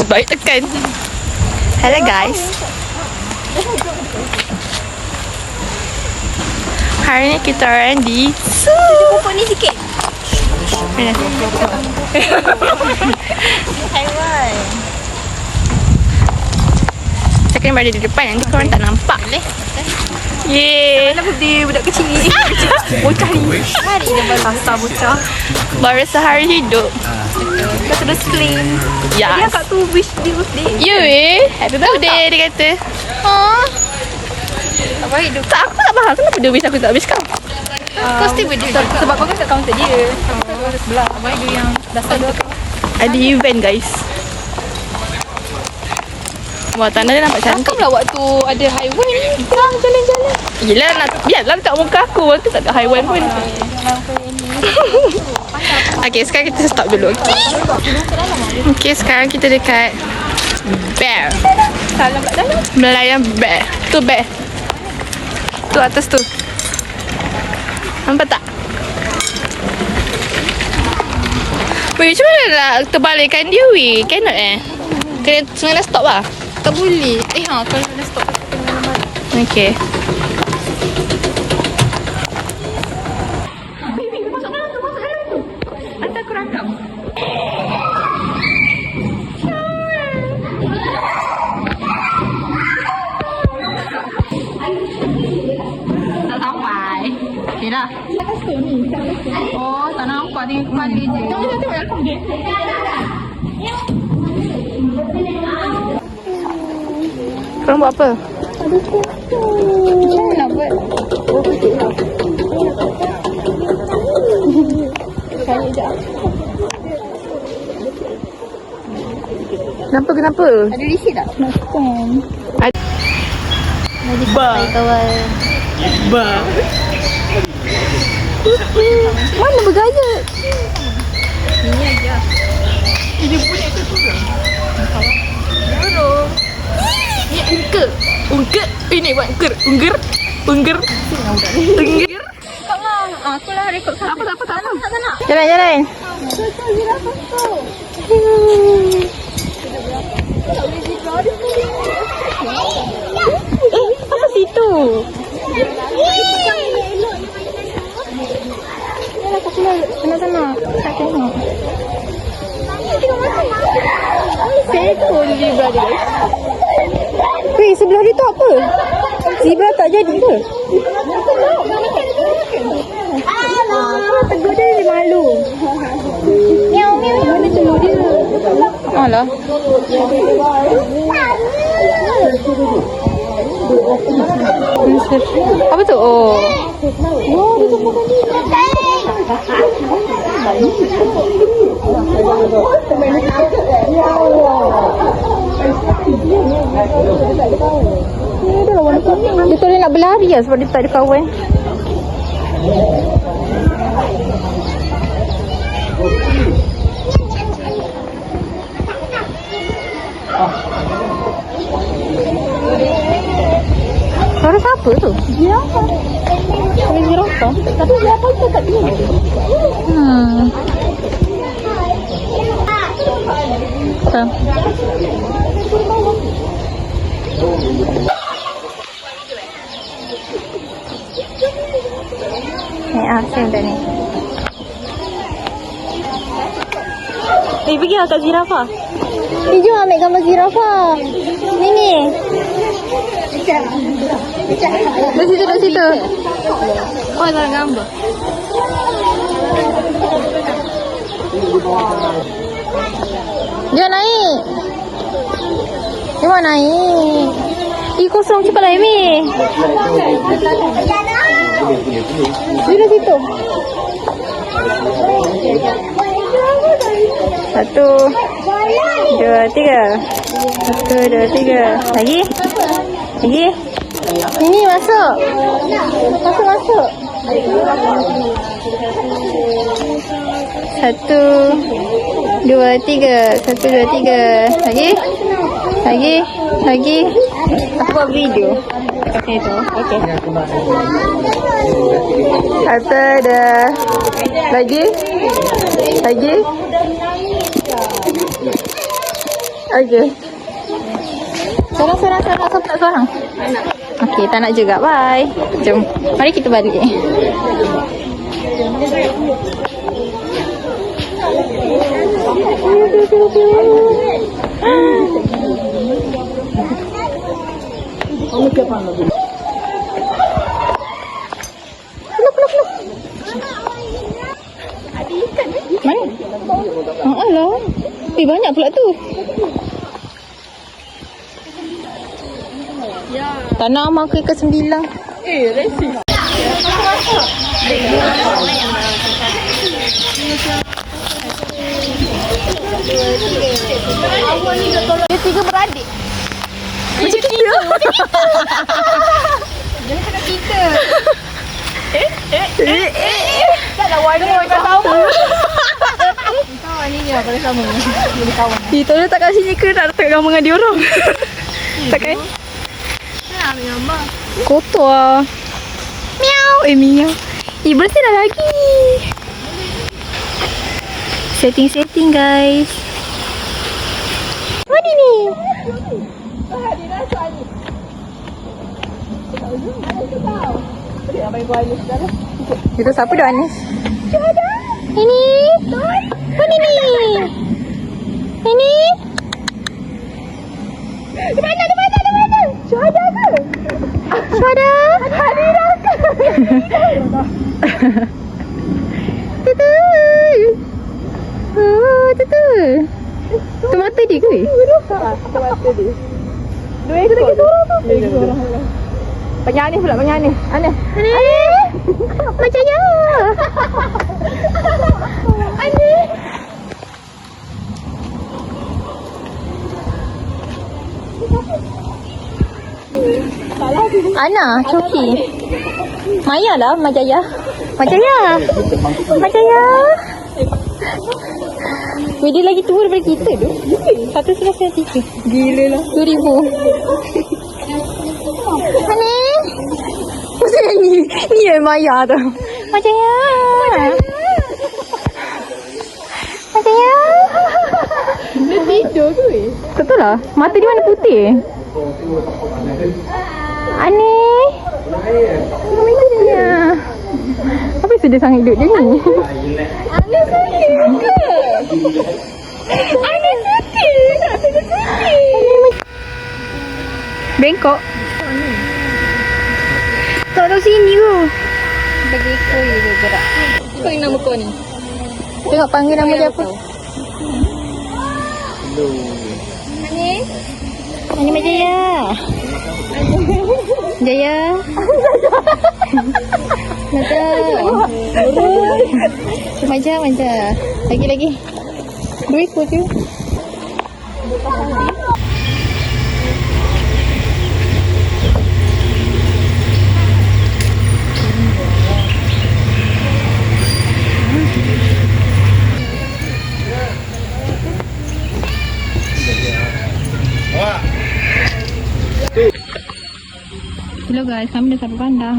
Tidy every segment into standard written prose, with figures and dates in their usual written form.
Baik tekan. Hello guys. Hari ni kita orang di Pokok ni sikit. Haiwan. Saya kena berada di depan, nanti korang tak nampak. Yeay. Mana birthday budak kecil ni? Bocah ni. Hari dia berasa bocah. Baru sehari hidup. Dah terus clean. Dia Yes. kat tu wish dia birthday. Ya weh. Happy birthday dia kata. Oh. Apa hidup? Tak, aku tak faham kenapa dia wish aku tak wish kau. Kau still birthday juga. Sebab kau kan kat kaunter dia. Kau ada sebelah. Apa hidup yang dasar dia kau? Ada event guys. Wah, tanah dia nampak cantik. Cakap lah waktu ada highway ni. Korang jalan-jalan. Yelah, biarlah letak muka aku. Aku tak ada haiwan pun. Okay, sekarang kita stop dulu. Okay, sekarang kita dekat bear. Salam kat dalam. Melayan bear. Tu bear. Tu atas tu. Nampak tak? Weh, macam mana nak terbalikkan dia weh? Cannot kena stop lah. Tak boleh. Kalau dah stop kat tengah-tengah. Okay. Tak sampai. Okay dah. Oh, tak nampak. Tengok kepala je. Jangan tengok yang dia. Korang buat apa? Macam mana nak buat? Cari sekejap. Kenapa? Ada receipt tak? Nak scan. Lagi Ba. sampai kawan. Mana bergaya? Ini aja. Ini punya ke kurang? Burung. Ni ungker. Ini buat ungker. Ungker. Kau lah. Aku lah rekod satu. Apa? Tak nak. Jalan. Apa situ? Sana. Tak tengok. Seekor zebra dia guys. Weh, sebelah dia tu apa? Zebra tak jadi ke? Tegur dia malu. Miau. Mana telur dia? Alah. Apa tu? Oh. Dia tu dia nak berlari lah sebab dia tak ada kawan. Suara siapa tu? Zirafah. Suara zirafah. Tapi zirafah tu kat sini. Tak. Ni asing dah ni. Pergi lah kat zirafah. Jom ambil gambar zirafah. Ni. Dekat situ. Oh, dalam gambar. Dia naik. Dia mau naik. Kosong cepatlah Amy. Dia situ. 1, 2, 3. 1, 2, 3. Lagi. Ini masuk. Masuk. 1, 2, 3. 1, 2, 3. Lagi. Aku buat video. Okey tu. Okey. Ada. Lagi. Okey. Sorang. Siapa tak sorang? Okey, tak nak juga. Bye. Jom. Mari kita balik. Mana? Alah. Banyak pula tu. Tak nak makan ke 9. Resi. Dia 3 beradik. Macam kita. Jangan cakap kita. Taklah warna macam sama. Kawan ni lah kalau sama. Boleh kawan. Kita dah tak kat sini ke nak datang gambar dengan dia orang? Takkan? Nak ambil gambar. Kotor lah. Miau. Miau. Bersih dah lagi. Setting guys. Mana ni? Itu siapa dah Anis? Ini? Mana ni? Ini? Di mana? Syuhada ke? Syuhada? Hadira ke? Betul. Oh, betul. Tu mata dia ke? Tu mata dia. Dua ekor lagi sorang tu. Panggil Anis pula, Anis. Anis. Macam ya. Anis. Ana, Coki. Maya lah, Majaya. Weh, dia lagi tua daripada kita tu. 193. Gila lah. 2000. Mana? Masa ni yang Maya tu. Majaya. Dia tidur ke weh? Betul lah. Mata dia warna putih. Aneh. Ya. Apa yang sedih sangat hidup dia ni? Aneh sedih ke? Aneh sedih. Bengkok. Tak tahu sini ke? Bagi kau je gerak. Kau yang nama kau ni? Tengok panggil nama dia apa? Ani Majaya. Jaya. Maja. Lagi. Duit kau tu. Hello guys, kami dah sampai Bandar.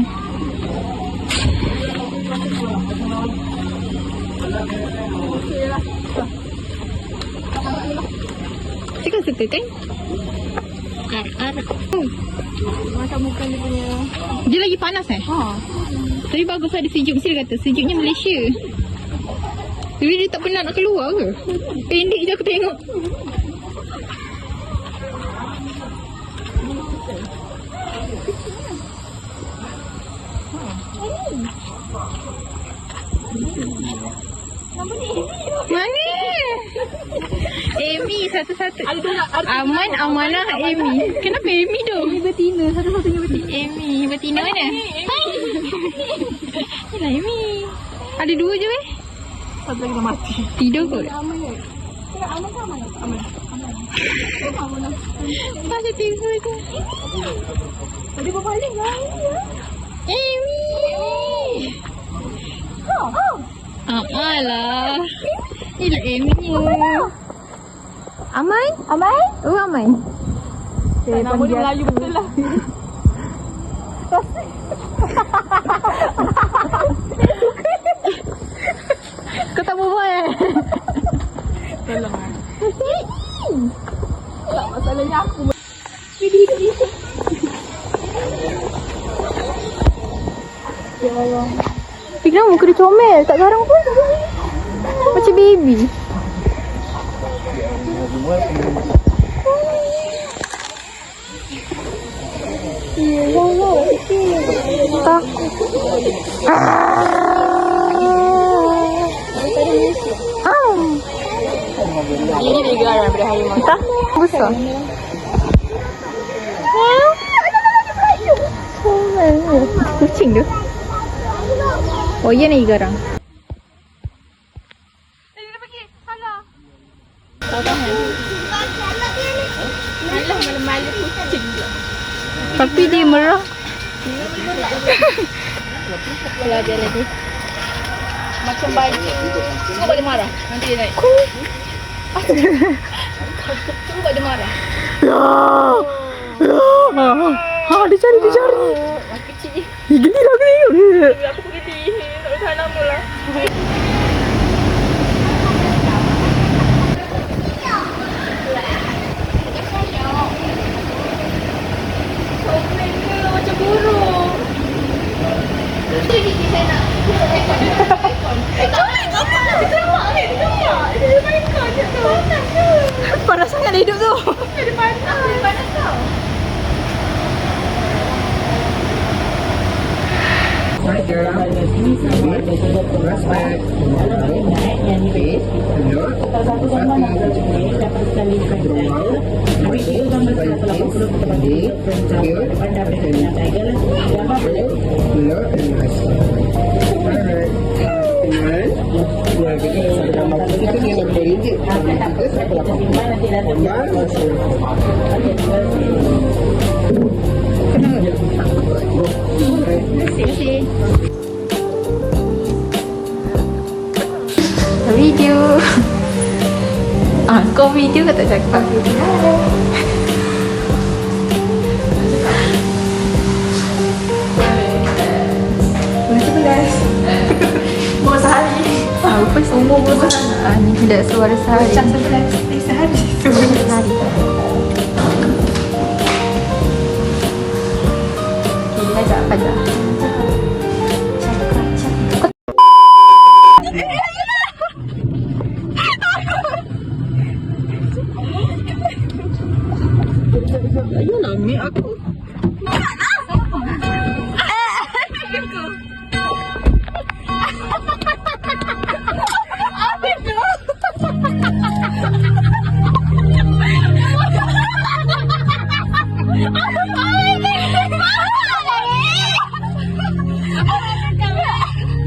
Suka kan? Macam bukan dia punya. Dia lagi panas Tapi bagus ada sejuk. Mesti dia kata sejuknya Malaysia. Tapi dia tak pernah nak keluar ke? Pendek je aku tengok. Mana? Amy satu-satu. Aman, Amanah, Amy. Kenapa Amy tu? Ini betina, satu-satunya betina. Amy, betina mana? Inilah Amy. Ada dua je weh. Satu lagi dah mati. Tidur kot. Aman ke? Aman ke aman? Aman. Macam tidur tu. Tadi berbalik lah. Amy. Alah. Inilah Amy ni. Amai? Oh, Amai. Nama dia Melayu betul lah. Kau tak berbual Tolong lah. Tak masalahnya aku. Ya Allah. Fikirnya muka dia comel, tak garang pun. Macam baby. Ya Allah, takut. Ini dia garang daripada harimau. Entah, besar. Kucing tu. Oh, iya ni garang. Dia pergi. Salah. Malah malu-malu kucing dia. Tapi dia merah. Kalau dia lagi. Macam bayi. Kau boleh marah. Nanti dia naik. Cuba dia marah. Ha, dia cari. Kecil je. Geli lah. Aku pergi. Tak boleh tahan lama lah. Macam burung. Gigi saya nak. Panas sangat hidup tu. Dia panas tau. Video. Kau video ke tak cakap? Umur sehari. Apa sih? Umur sehari. Ni tidak suara sehari. Macam 11 sehari. 11 sehari. Okay, ajak. Ayolah, Mi aku.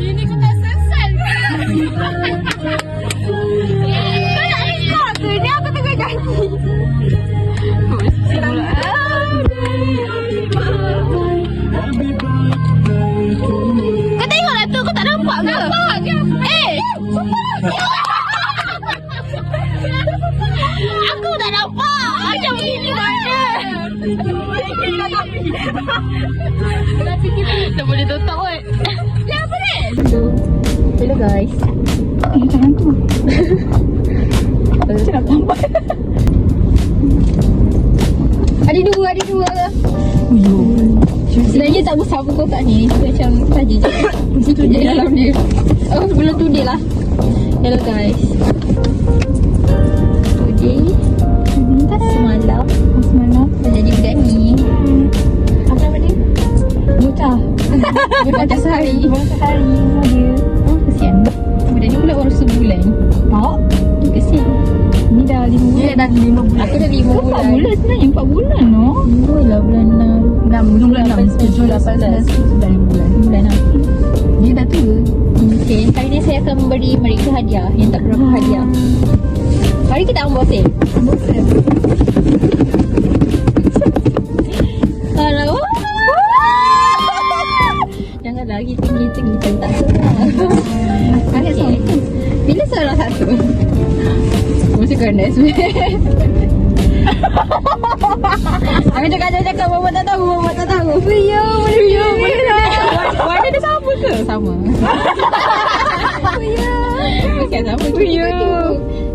Ini kena sesal. Ini aku tengah janji. Kau tengoklah tu, kau tak nampak ke? Aku tak nampak. Macam begini mana? Tak boleh tutup kot. Apa ni? Hello guys. Jangan tu. Macam nak tampak. Ada dua. Sebenarnya tak besar pun kotak ni. Macam saja je. Situ je dalam dia. Oh, sebelum tu dia lah. Hello guys. Today semalam jadi budak ni. Apa nama dia? Bocah. Bocah sehari. Dia. Kesian. Budak ni pula baru sebulan. Tak? Kesian. Ni dah 5 bulan. Dah 5 bulan. Aku dah 5 bulan. 4 bulan sebenarnya. 4 bulan no? 2 lah bulan 6 bulan 7, 8, 9 bulan. Bulan lah. Dia dah tua. Okay. Hari ni saya akan memberi mereka hadiah. Yang tak berapa hadiah. Mari kita unboxing. Kalau jangan lagi tinggi tak suka. Okay. Bila salah satu. Mesti kena aku cakap Mama tak tahu. Fuyo. Warna dia sama ke? Sama. Fuyo. Okay, sama. Fuyo.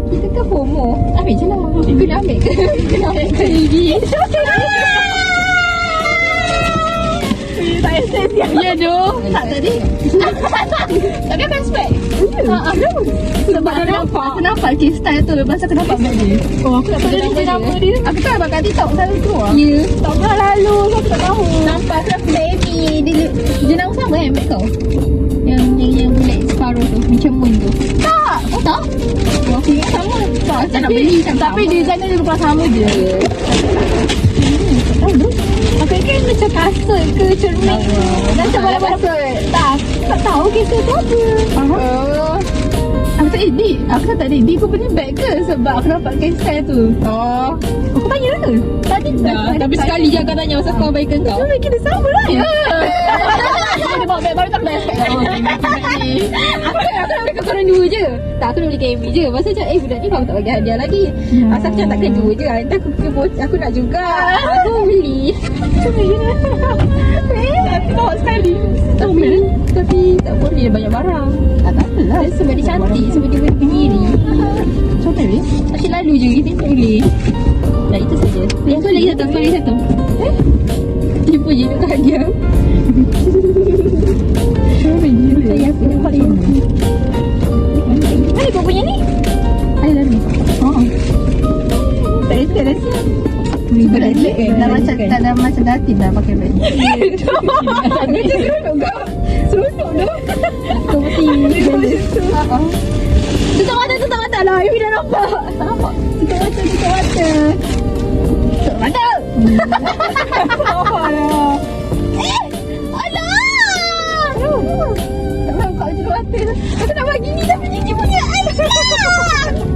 Kita kan FOMO. Ambil je lah. Kena ambil ke? Kena ambil ke gigi. Tak esok ya doh. Tak tadi. Tapi apa spek? Sebab aku nampak case style tu. Lepas aku nampak bag dia. Oh, aku tak tahu dia nama dia. Aku tak bakal TikTok selalu keluar. Ya. Tak pernah lalu. Aku tak tahu. Nampak aku nak bag ni. Dia nama sama kan bag kau? Yang bulat separuh tu. Macam moon tu. Tak. Oh tak? Oh, aku ingat sama. Tak, saya nak beli. Tapi design dia lepas sama je. Tak tahu tu. Aku ingat macam kasut ke cermin. Macam mana-mana. Tak tahu kasut tu apa. Aku tak edit. Aku tak edit. Kau punya bag ke? Sebab aku nampak kasut tu. Oh. Aku tanya ke? Tadi tak. Tapi sekali je kau tanya pasal kau baikan kau. Kita kita sama lah. Ya. Dia bawa bag baru tak beli aspek. Aku nak beli ke korang dua je. Tak, aku nak beli KMB je. Pasal macam budak ni kau tak bagi hadiah lagi. Asal macam tak kedua je. Nanti aku nak juga. Aku beli. Nanti bawa sekali. Tapi tak boleh banyak barang. Tak apalah. Sebab dia cantik. Sebab dia berdiri. Macam ni? Macam lalu je. Kita tak boleh. Dah itu saja. Yang tu lagi satu. Dia punya tak hadiah. Saya aku nampak dia. Mana kau punya ni? Ada dah ni. Tak esok rasa. Berat kan? Tak ada macam datin dah pakai beg. Ada je seronok kau. Seronok dah. Kau mesti tutup mata lah. Ibu dah nampak. Nampak? Tutup mata. Nampak lah. Aku nak bagi ni tapi gigi punya.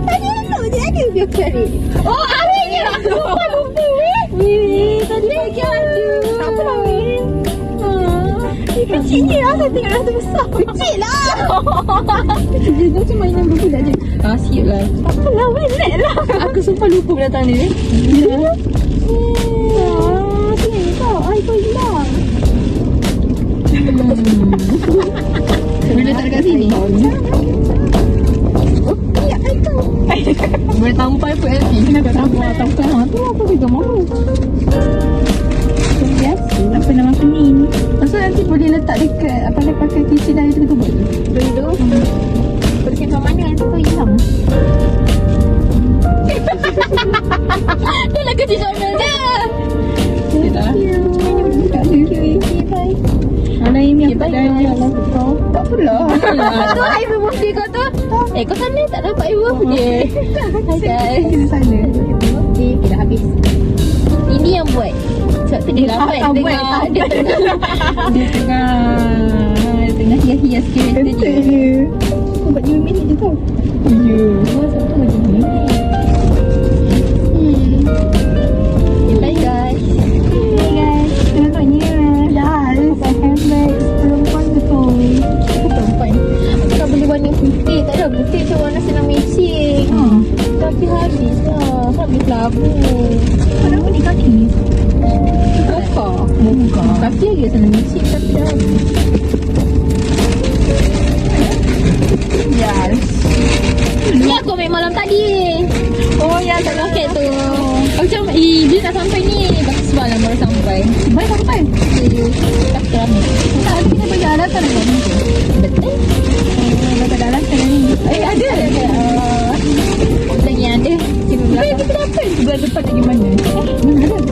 Tadi elok je ada dia cari. Oh, ambil je. Lupa. Tadi bagi ada. Tak apa lah, Min. Dia kecilnya lah. Saya tengok rasa besar. Kecil lah. Dia macam mainan berbudak je. Siap lah. Tak apalah, Min. Lah. Aku sumpah lupa datang ni. Ya. Sini kau. Kau hilang. Boleh letak dekat sini. Oh, ya, itu. Boleh tampal pun LP. Kenapa tampal tu aku juga mahu. Biasa. Tak pernah makan ni. Pasal nanti boleh letak dekat apa dia pakai kitchen dah itu boleh. Boleh. Boleh simpan mana tu kau hilang. Dia nak kecil comel je. Dah. Thank you. Bye. Mana ini apa dah jalan kau? Tak pula. Tu ibu birthday kau tu. Kau sana tak dapat ibu birthday. Hai guys. Kita sana. Okey, dah habis. Ini yang buat. Sebab tu dia lambat dia tengah hias-hias kereta dia. Buat 2 minit je tau. Ya. Satu macam ni. Bye guys. Tengoknya. Handbag perempuan betul. Perempuan. Aku tak beli warna putih. Tak ada putih tu warna senang matching. Tapi habis lah. Habis labu. Kenapa ni kaki ni? Muka. Kaki lagi senang matching tapi dah habis. Yes. Ni aku ambil malam tadi. Oh ya, tak roket tu. Macam dia tak sampai ni. Bagus semalam baru sampai. Baik sampai. Tak teramik. Tak, kita pergi alasan dengan ni. Betul. Dekat dalam sana ni. Ada. Lagi ada. Cuma belakang. Kita dapat sebelah depan lagi mana?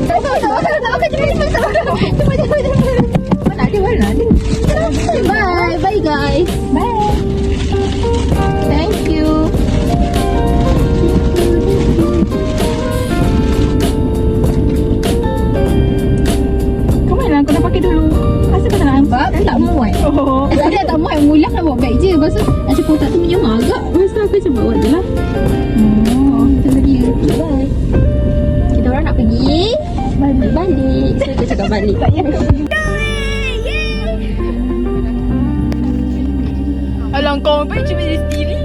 Mana ada? Tak makan cepat. Mana ada. Bye. Bye guys. Bye. Thank you. Kau dah pakai dulu. Asal kau tak nak nampak? Tak muat. Tadi tak muat. Mula nak bawa beg je. Lepas tu macam kotak tu minyak agak. Lepas tu aku macam bawa je lah. Itu lagi. Bye. Kita orang nak pergi balik. Saya tu cakap balik. Tak payah. Alang kau pun cuma diri sendiri.